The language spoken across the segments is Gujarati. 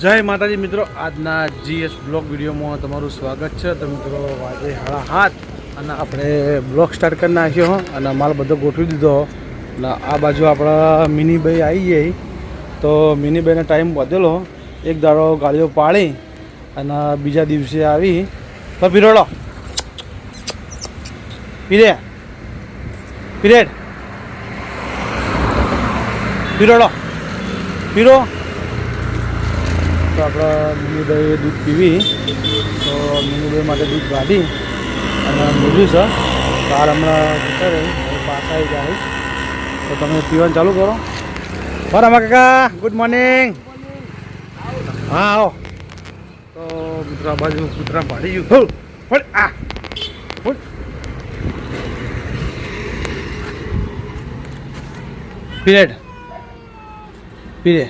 જય માતાજી મિત્રો, આજના જીએસ બ્લોગ વિડીયોમાં તમારું સ્વાગત છે। તો મિત્રો વાજે 7:30 અને આપણે બ્લોગ સ્ટાર્ટ કરી નાખ્યો અને માલ બધો ગોઠવી દીધો અને આ બાજુ આપણા મિનીભાઈ આવી ગઈ। તો મિનીભાઈને ટાઈમ વધેલો, એક દાડો ગાડીઓ પાડી અને બીજા દિવસે આવી તો પીરોડો પીરેડ પીરોડો પીરો। તો આપણા મિનીભાઈ દૂધ પીવી, તો મિનીભાઈ માટે દૂધ કાઢી અને મૂલ્યું છે બહાર હમણાં જતા રહી પાછા આવી જાય। તો તમે પીવાનું ચાલુ કરો। બરાબર કાકા, ગુડ મોર્નિંગ। હા આવો। તો મિત્રો આ બાજુ કૂતરા પાડી ગયું આ પીરેડ પીરે।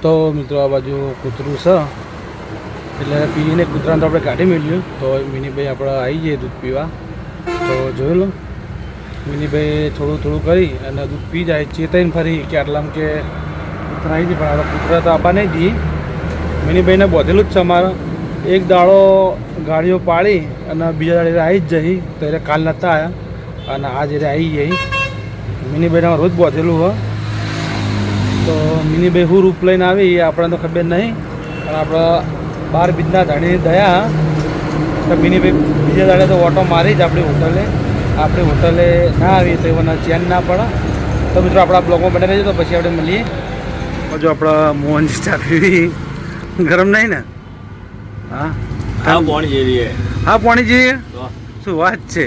તો મિત્રો આ બાજુ કૂતરું છે એટલે પીને કૂતરાને તો આપણે કાઢી મેળ્યું। તો મિનીભાઈ આપણે આવી જઈએ દૂધ પીવા। તો જોઈ લો, મિનીભાઈ થોડું થોડું કરી અને દૂધ પી જાય, ચેતાઈને ફરી કે આટલામાં કે કૂતરા આવી જાય, પણ આપણે કૂતરા તો આપવા નહીં દઈએ। મિનીભાઈને બોધેલું જ છે અમારે, એક દાડો ગાડીઓ પાડી અને બીજા દાડે આવી જ જઈ। તો એટલે કાલ નહોતા આવ્યા અને આજે આવી જઈ। મિનીભાઈને રોજ બોધેલું હોય। તો મિનીભાઈ શું રૂપ લઈને આવી એ આપણને તો ખબર નહીં, પણ આપણે 12 બીજના ધાણી દયા તો મિનીભાઈ બીજા દાડે તો ઓટો મારી જ આપણી હોટલે ના આવી તો એમને ચેન ના પડે। તો મિત્રો આપણા બ્લોગમાં બને રહેજો, તો પછી આપણે મળીએ। જો આપણા મોહનજી ચા પીવી, ગરમ નહીં ને? હા હા, પાણી જેવી હા પાણી જેવી શું વાત છે?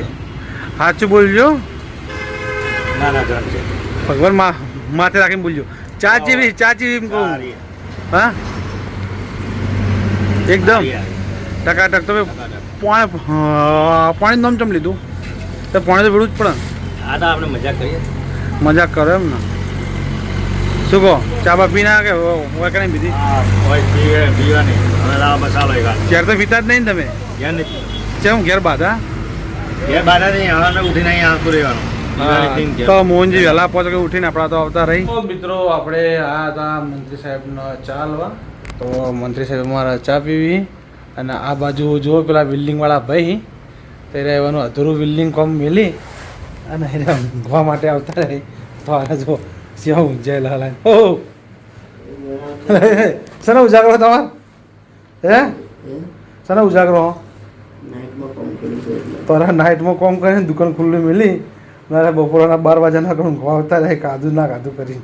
સાચું બોલજો। ના ના ગરમ છે, ભગવાન માથે રાખીને બોલજો। ચા જેવી એમ કહું? હા એકદમ ટકાટક। તમે પાણી નામ ચમ લીધું? તો પાણી તો પીવું જ પડે। આ તો આપણે મજાક કરીએ, મજાક કરો એમ ને? શું કહો, ચા બા પી ના કે હોય કે નહીં પીધી? પીવાની હવે લાવો મસાલો એક ઘેર તો પીતા જ નહીં ને તમે? ઘેર નથી, કેમ ઘેર બાધા? ઘેર બાધા નહીં, હવે ઉઠીને અહીં આવતું રહેવાનું। તો મોહનજી વહેલા પહોંચ કે ઉઠીને આપણા તો આવતા રહી। તો મિત્રો આપણે આ હતા મંત્રી સાહેબનો ચા લેવા। તો મંત્રી સાહેબ અમારા ચા પીવી અને આ બાજુ જો પેલા બિલ્ડિંગવાળા ભાઈ ત્યારે એવાનું અધૂરું બિલ્ડિંગ કોમ મેલી અને એને ઊંઘવા માટે આવતા રહી। તો આ જો સિંહ જય લાલ હો સને ઉજાગરો તમારે હે સને ઉજાગરો તારા નાઇટમાં કોમ કરીને દુકાન ખુલ્લી મેલી મારે બપોરના 12 વાગ્યાના કરું આવતા રહે, કાધું ના કાધું કરી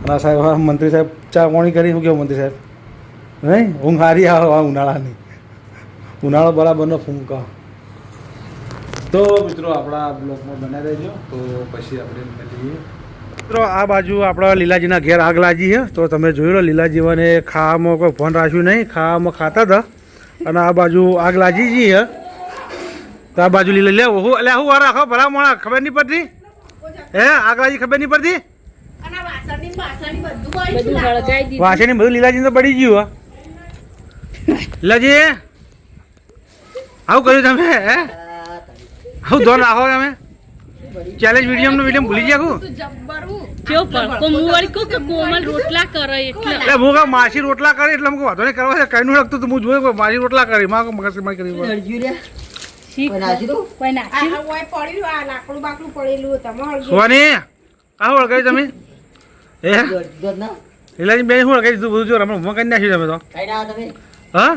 અને સાહેબ મંત્રી સાહેબ ચા પાણી કરી। શું કેવું મંત્રી સાહેબ? નહીં ઊંઘ હારી આવે ઉનાળાની, ઉનાળો બરાબરનો ફૂંકા। તો મિત્રો આપણા બ્લોગમાં બનાવી રહેજો, તો પછી આપણે મળીએ। મિત્રો આ બાજુ આપણા લીલાજીના ઘેર આગ લાગી છે। તો તમે જોઈ લો, લીલાજીવાને ખાવામાં કોઈ ફોન રાખ્યું નહીં, ખાવામાં ખાતા હતા અને આ બાજુ આગ લાગી ગઈ છે। તો આ બાજુ લીલા લે હું એટલે હું વાર રાખો ભલા મોણા, ખબર નહીં પડતી હે? આગલાજી ખબર નહીં પડતી? વાસણી બધું લીલાજી તો પડી ગયું। લીલાજી આવું કર્યું તમે? હે આવું ધોન રાખો તમે? ચેલેન્જ વિડીયો ભૂલી ગયા હું કહું માસી રોટલા કરે એટલે અમુક વાંધો નહીં કરવા કઈ નું લગતું હું જોયું માસી રોટલા કરી માં મગજમારી કરી સોની આવું વળગાવી તમે? એ લીલાજી બેન શું વળગાવી દીધું બધું? જો રમણ કરી નાખ્યું તમે તો? હા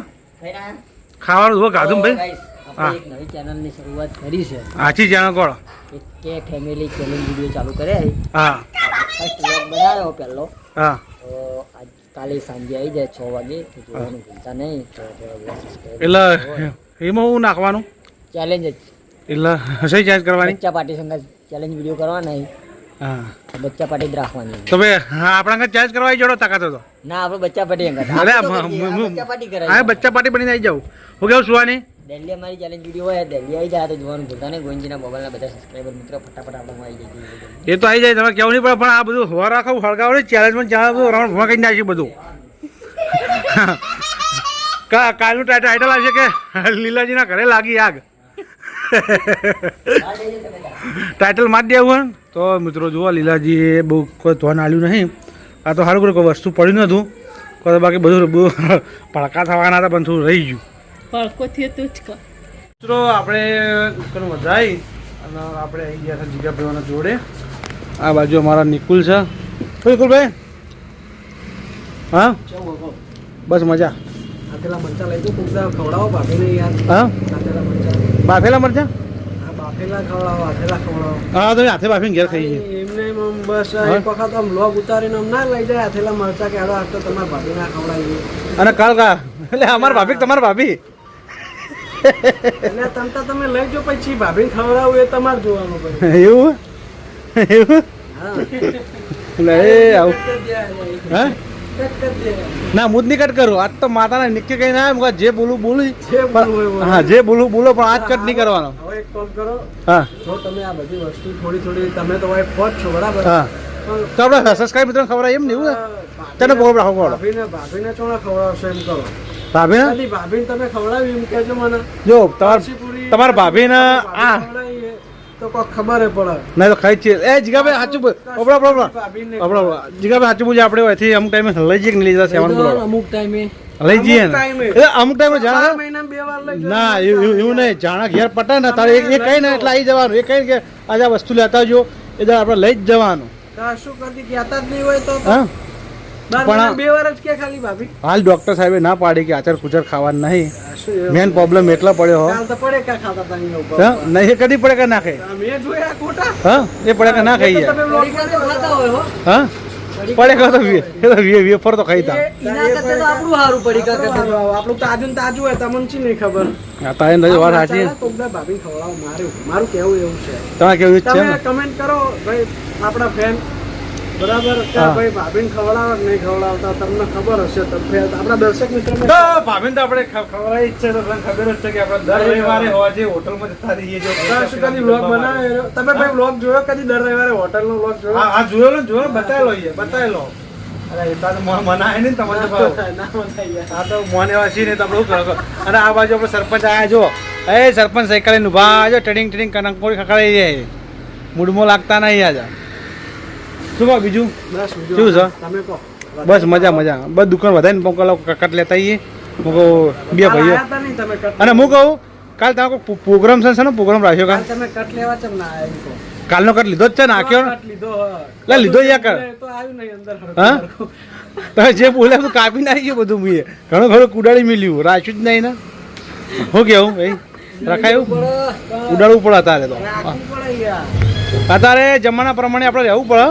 ખાવાનું જો ગાધું ભાઈ? હા નવી ચેનલની શરૂઆત કરી છે, આછી ચેનલ કોણ કે ફેમિલી ચેલેન્જ વિડીયો ચાલુ કર્યા છે। હા ફર્સ્ટ વ્લોગ બનાવ્યો પહેલો, હા તો આજ કાલે સાંજે આવી જાય 6 વાગે, તો જોવાનું ભૂલતા નહીં। તો એટલે એમાં હું નાખવાનું ચેલેન્જ જ એટલે હસી ચેન્જ કરવાની, બચ્ચા પાર્ટી સંગ ચેલેન્જ વિડીયો કરવાના। હા બચ્ચા પાર્ટી જ રાખવાની। તો ભાઈ હા આપણા ચેન્જ કરવા જોડો તાકાત તો ના આપણે બચ્ચા પાર્ટી અંગત અરે બચ્ચા પાર્ટી હા કરાય, બચ્ચા પાર્ટી બનીને આવી જાઉં। હું કેવું સુવાની દિલ્હી અમારી ચેલેન્જ વિડીયો હોય, દિલ્હી આવી જાય તો જોવાનું ભૂલતા નહીં। ગોવિંદજીના મોબાઈલના બધા સબસ્ક્રાઈબર મિત્રો ફટાફટ આપણામાં આવી જાય, એ તો આવી જાય, તમે કેવું નહીં પડે, પણ આ બધું હોવા રાખો હળગાવો ચેલેન્જમાં ચા બધું રાઉન્ડ ભૂવા કરી નાખ્યું બધું। કાલનું ટાઇટલ આવશે કે લીલાજીના ઘરે લાગી આગ। ટાઇટલ મારી દેવું હોય તો મિત્રો જુઓ લીલાજીએ બહુ કોઈ ધોન આલ્યું નહીં, આ તો સારું કર્યું કોઈ વસ્તુ પડ્યું નહોતું કોઈ બાકી બધું ભડકા થવાના હતા પણ થોડું રહી ગયું મિત્રો આપણે દુકાન વધારી અને આપણે આવી ગયા હતા જીગાભાઈઓના જોડે આ બાજુ અમારા નિકુલ છે નિકુલભાઈ હા બસ મજા આથેલા મરચા લઈ દો ખવડાવો ભાભીને યાર હા આથેલા મરચા બાફેલા મરચા બાફેલા ખવડાવો આથેલા ખવડાવો હા તો હાથે બાફીને ઘેર ખાઈ જઈએ એમને બસ એક વખત આમ બ્લોગ ઉતારીને આમ ના લઈ જાય આથેલા મરચા કે હાલો તો તમારા ભાભી ના ખવડાવીએ અને કાલ કા એટલે અમારા ભાભી તમારા ભાભી એટલે તમે લઈ જો પછી ભાભીને ખવડાવું એ તમારે જોવાનું પડે એવું એવું હા એટલે એ આવું હા ના હું જ નહીં કટ કરું આજ તો માતાના નિક્કી કઈ ના આવે જે બોલું બોલું જે બોલવું એવું. હા જે બોલું બોલો પણ આજ કટ નહીં કરવાનો હવે એક કામ કરો હા જો તમે આ બધી વસ્તુ થોડી થોડી તમે તો વાઈફ પહોંચ છો બરાબર હા પણ તો આપણે સબસ્ક્રાઈબ મિત્રોને ખબર એમ નહીં એવું તને બોલ રાખો બોલો ભાભીને ચોણા ખવડાવશો એમ કરો ભાભી ને કદી ભાભીને તમે ખવડાવ્યું એમ કહેજો મને જો પારસીપુરી તમારા ભાભીને આ ખવડાવીએ તો કોક ખબર પડે નહીં તો ખાઈ જ છીએ એ જીગાભાઈ સાચું ઓબળા ઓબળા ભાભીને ઓબળા જીગાભાઈ સાચું બોલજો આપણે અહીંથી અમુક ટાઈમે લઈ જઈએ કે નહીં લઈ જતા સેવન બોલો અમુક ટાઈમે લઈ જઈએ ને ટાઈમે. એટલે અમુક ટાઈમે જાણે મહિનામાં 2 વાર લઈ ના એવું નહીં જાણા ઘેર પટે ને તારે એ કઈ ને એટલે આવી જવાનું એ કઈ કે આજે આ વસ્તુ લેતા જો એ દર આપણે લઈ જ જવાનું શું કદી કહેતા જ નહીં હોય તો હા પણ 2 વાર જ કે ખાલી ભાભી હાલ ડોક્ટર સાહેબે ના પાડી કે આચાર કુચાર ખાવાનું નહીં શું એવું? મેન પ્રોબ્લેમ એટલો પડ્યો હો કાલ તો પડે કા ખાતા હતા અહીંયા ઉપર હા નહીં એ કદી પડે કે ના ખાય મેં જોયા ખોટા હા એ પડે કે ના ખાઈ તો તમે vlog માં તો ખાતા હોય હો હા પડે કે તો વેફર તો ખાઈ તા એના કરતા તો આપણું સારું પડી આપણું તાજું ને તાજું હોય તમને ચી નહીં ખબર આ તારે નથી વાત સાચી કોકના ભાભી ખવડાવો મારું કેવું એવું છે તમારે કેવું છે તમે ને કમેન્ટ કરો ભાઈ આપણા ફેન બરાબર કે હા. ભાઈ ભાભીને ખવડાવે કે નહીં ખવડાવતા તમને ખબર હશે તો આપણા દર્શક મિત્રોને તો ભાભીને તો આપણે ખવડાવી જ છે તો તમને ખબર જ છે કે આપણે દર રવિવારે હોવા જે હોટલમાં જતા રહીએ જો શું કદી vlog બનાવ્યો તમે ભાઈ vlog જોયો કદી દર રવિવારે હોટલનો vlog જોયો હા જોયો બતાવેલો બતાવેલો અરે એ તો મનાય નહીં તમને તો ભાવ ના બતાવી યાર. આ તો મોને વાસી ને તો આપણે શું કરો અને આ બાજુ આપણે સરપંચ આયા જો એ સરપંચ સાયકલ લઈને ઉભા જો ટ્રેડિંગ કનકપોરી ખખડાઈ જાય મૂડમાં લાગતા નહીં આજે શું કહો બીજું બસ બીજું કેવું છે? તમે કહો બસ મજા બસ દુકાન વધારીને મોકલો કટ લેતા આવીએ મૂકો બે કાલ ભાઈઓ આયા તા નહીં તમે કટ અને હું કહું કાલ તમે કોઈ પ્રોગ્રામ છે ને પ્રોગ્રામ રાખ્યો કાલ કાલ તમે કટ લેવા ચમ ના આયા એમ કહો. કાલનો કટ લીધો જ છે ને આખ્યો ને કટ લીધો હા. લે લીધો યા કર તો આવ્યું નહીં અંદર હા? તમે જે બોલ્યા બધું કાપી નાખી ગયું બધું મેં ઘણું ઘણું કુડાડી મેલ્યું રાખ્યું જ નહીં ને શું કેવું ભાઈ રખાયું ઉડાડવું પડે અત્યારે તો રાખવું પડે યાર. અત્યારે જમાના પ્રમાણે આપણે રહેવું પડે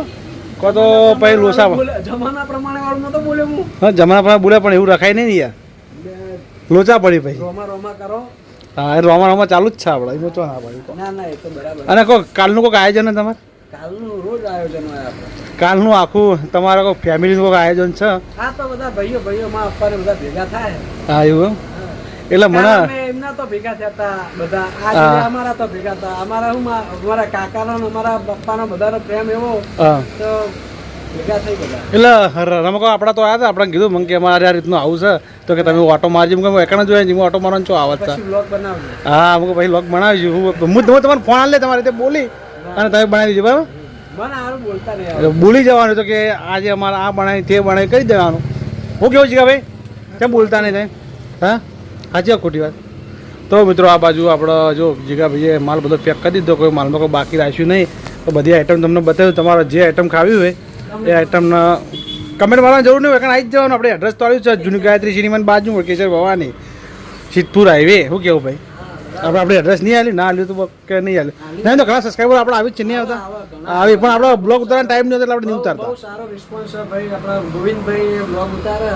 કો તો પછી લોસા જમાના પ્રમાણે વાળું નતો બોલ્યો હું હા જમાના પ્રમાણે બોલે પણ એવું રખાય નહીં ને યાર લોચા પડી પછી રોમા રોમા કરો હા એ રોમા ચાલુ જ છે આપણે એમાં ચો ના પડી ના ના એ તો બરાબર અને કાલનું કોઈક આયોજન છે તમારે કાલનું રોજ આયોજન હોય આપણે કાલનું આખું તમારા કોઈ ફેમિલીનું કોઈ આયોજન છે આ તો બધા ભાઈઓ માં અપ્પાને બધા ભેગા થાય હા એવું એમ? એટલે મને કાલ અમે એમના તો ભેગા થયા તા બધા આજે અમારા તો ભેગા હતા અમારા અમારા કાકાનો ને અમારા પપ્પાનો બધાનો પ્રેમ એવો હા તો ભેગા થઈ બધા એટલે રમકો આપણા તો આવ્યા હતા આપણે કીધું મને કે અમારે આ રીતનું આવું છે તો કે તમે ઓટો મારજી હું એકણ જોઈએ હું ઓટો મારવાનો છો આવત પછી બ્લોગ બનાવજો હા અમુક ભાઈ લોક બનાવીશું હું તમારે ફોન આલે તમારે રીતે બોલી અને તમે બનાવી દીધું બરાબર મને સારું બોલતા નહીં એટલે બોલી જવાનું તો કે આજે અમારે આ બનાવી તે બનાવી કરી દેવાનું હું કેવું છે કે ભાઈ કેમ બોલતા નહીં તમે હા સાચી ખોટી વાત તો મિત્રો આ બાજુ આપણે જો જીગાભાઈએ માલ બધો પેક કરી દીધો કોઈ માલમાં કોઈ બાકી રાખ્યું નહીં તો બધી આઈટમ તમને બતાવ્યું તમારે જે આઈટમ ખાવી હોય એ આઈટમને કમેન્ટ મારવાની જરૂર નહીં હોય કારણ આવી જ જવાનું આપણે એડ્રેસ તો આવ્યું છે જૂની ગાયત્રી સિનેમાની બાજુ કેસર ભવાની સિદ્ધપુર હાઈવે શું કેવું ભાઈ આપણે એડ્રેસ નહીં આવ્યું ના આવ્યું તો કે નહીં આવ્યું નહીં તો ઘણા સબસ્ક્રાઈબર આપણે આવી જ છે નહીં આવતા આવી પણ આપણે બ્લોગ ઉતારવાનો ટાઈમ નહીં હતો એટલે આપણે નહીં ઉતારતા બહુ સારો રિસ્પોન્સ છે ભાઈ આપણા ગોવિંદભાઈ બ્લોગ ઉતારે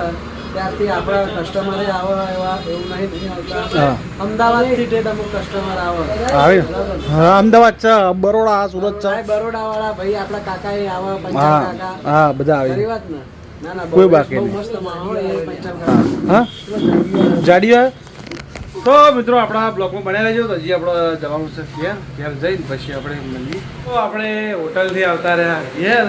ત્યારથી આપણા કસ્ટમરે આવે એવા એવું નહીં આવતા હા. અમદાવાદથી તે અમુક કસ્ટમર આવે આવી હા અમદાવાદ છે બરોડા સુરત છે ભાઈ બરોડાવાળા ભાઈ આપણા કાકા એ આવે હા પંચાલ કાકા હા બધા આવી ખરી વાત ને ના ના કોઈ બહુ બાકી બહુ નહીં. મસ્ત માહોલ એ પંચાલ કાકા હા જાડીઓ તો મિત્રો આપણા બ્લોગમાં બન્યા રહેજો તો હજી આપણે જવાનું છે ઘેર જઈને પછી આપણે મળીએ તો આપણે હોટલથી આવતા રહ્યા ઘેર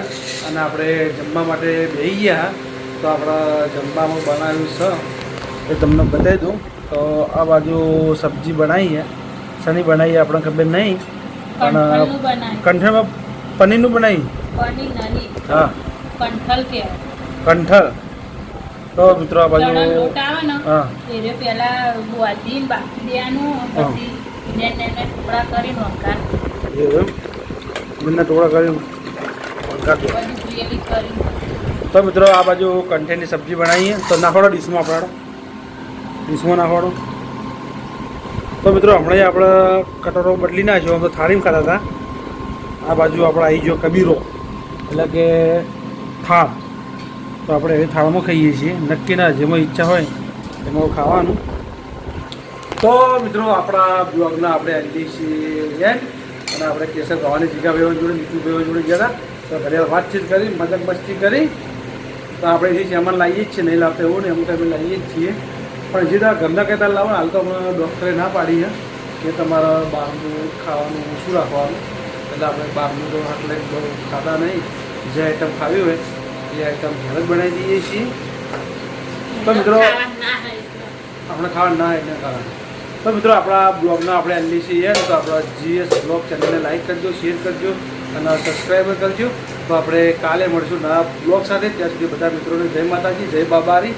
અને આપણે જમવા માટે બેસી ગયા તો આપણે જમવામાં બનાવ્યું છે એ તમને બતાવી દઉં તો આ બાજુ સબ્જી બનાવી છે શની બનાવી આપણને ખબર નહીં પણ કંઠેમાં પનીરનું બનાવી પનીર નહીં હા કંઠલ કહેવાય કંઠર. તો મિત્રો આ બાજુ ચણાનો લોટ આવે ને હા એને પહેલા બોધીને બાફી દેવાનું પછી એને ટુકડા કરીને વઘાર બંને ટુકડા કરી વઘાર દો. બધી ગ્રેવી કરી તો મિત્રો આ બાજુ કંઠેરની સબ્જી બનાવીએ તો નાખવાનો ડીશમાં આપણે ડીશમાં નાખવાનો. તો મિત્રો હમણાં આપણે કટોરો બદલી નાખ્યો આમ તો થાળીમાં ખાતા હતા. આ બાજુ આપણે આવી ગયો કબીરો એટલે કે થાળ. તો આપણે એવી થાળમાં ખાઈએ છીએ નક્કી ના જેમાં ઈચ્છા હોય એમાં ખાવાનું. તો મિત્રો આપણા બ્લોગના આપણે એન્ડી છીએ અને આપણે કેસર ખાવાની જીગા ભાઈઓ જોડે નીતુ ભાઈઓ જોડે ગયા હતા. તો ઘરે વાતચીત કરી મજાક મસ્તી કરી. તો આપણે જે સામાન લાવીએ જ છીએ નહીં લાવતા એવું ને અમુક અમે લાવીએ જ છીએ પણ જે તારા ઘરના કહેતા લાવો હાલ તો હમણાં ડૉક્ટરે ના પાડી છે કે તમારા બહારનું ખાવાનું ઓછું રાખવાનું. એટલે આપણે બહારનું તો એટલે બહુ ખાતા નહીં. જે આઈટમ ખાવી હોય એ આઈટમ ઘરે જ બનાવી દઈએ છીએ. તો મિત્રો આપણે ખાવા ના એટલે કારણે તો મિત્રો આપણા બ્લોગના આપણે એનડી છીએ તો આપણા GS બ્લોગ ચેનલને લાઈક કરજો, શેર કરજો અને સબસ્ક્રાઈબ કરજો. તો આપણે કાલે મળીશું નવા બ્લોગ સાથે. ત્યાં સુધી બધા મિત્રોને જય માતાજી, જય બાબારી.